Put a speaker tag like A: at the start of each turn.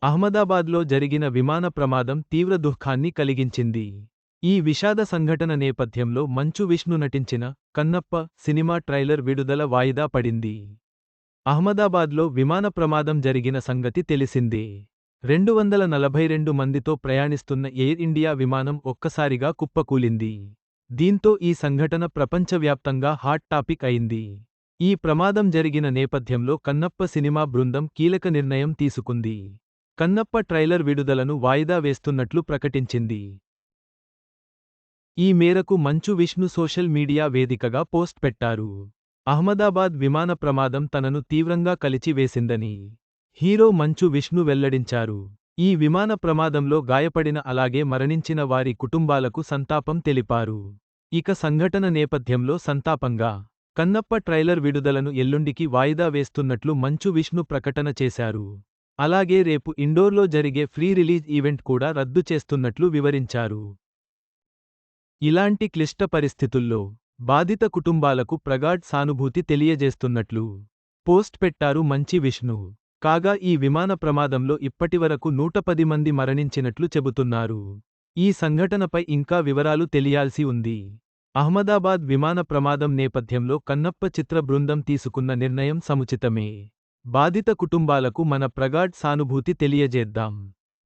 A: అహ్మదాబాద్లో జరిగిన విమాన ప్రమాదం తీవ్ర దుఃఖాన్ని కలిగించింది. ఈ విషాద సంఘటన నేపథ్యంలో మంచు విష్ణు నటించిన కన్నప్ప సినిమా ట్రైలర్ విడుదల వాయిదా పడింది. అహ్మదాబాద్లో విమాన ప్రమాదం జరిగిన సంగతి తెలిసిందే. 242 మందితో ప్రయాణిస్తున్న ఎయిర్ ఇండియా విమానం ఒక్కసారిగా కుప్పకూలింది. దీంతో ఈ సంఘటన ప్రపంచవ్యాప్తంగా హాట్ టాపిక్ అయింది. ఈ ప్రమాదం జరిగిన నేపథ్యంలో కన్నప్ప సినిమా బృందం కీలక నిర్ణయం తీసుకుంది. కన్నప్ప ట్రైలర్ విడుదలను వాయిదా వేస్తున్నట్లు ప్రకటించింది. ఈ మేరకు మంచు విష్ణు సోషల్ మీడియా వేదికగా పోస్ట్ పెట్టారు. అహ్మదాబాద్ విమాన ప్రమాదం తనను తీవ్రంగా కలిచి వేసిందని హీరో మంచు విష్ణు వెల్లడించారు. ఈ విమాన ప్రమాదంలో గాయపడిన అలాగే మరణించిన వారి కుటుంబాలకు సంతాపం తెలిపారు. ఇక సంఘటన నేపథ్యంలో సంతాపంగా కన్నప్ప ట్రైలర్ విడుదలను ఎల్లుండికి వాయిదా వేస్తున్నట్లు మంచు విష్ణు ప్రకటన చేశారు. అలాగే రేపు ఇండోర్లో జరిగే ఫ్రీ రిలీజ్ ఈవెంట్ కూడా రద్దు చేస్తున్నట్లు వివరించారు. ఇలాంటి క్లిష్ట పరిస్థితుల్లో బాధిత కుటుంబాలకు ప్రగాఢ్ సానుభూతి తెలియజేస్తున్నట్లు పోస్ట్ పెట్టారు మంచి విష్ణు. కాగా ఈ విమాన ప్రమాదంలో ఇప్పటివరకు 110 మంది మరణించినట్లు చెబుతున్నారు. ఈ సంఘటనపై ఇంకా వివరాలు తెలియాల్సి ఉంది. అహ్మదాబాద్ విమాన ప్రమాదం నేపథ్యంలో కన్నప్ప చిత్ర బృందం తీసుకున్న నిర్ణయం సముచితమే. బాధిత కుటుంబాలకు మన ప్రగాఢ్ సానుభూతి తెలియజేద్దాం.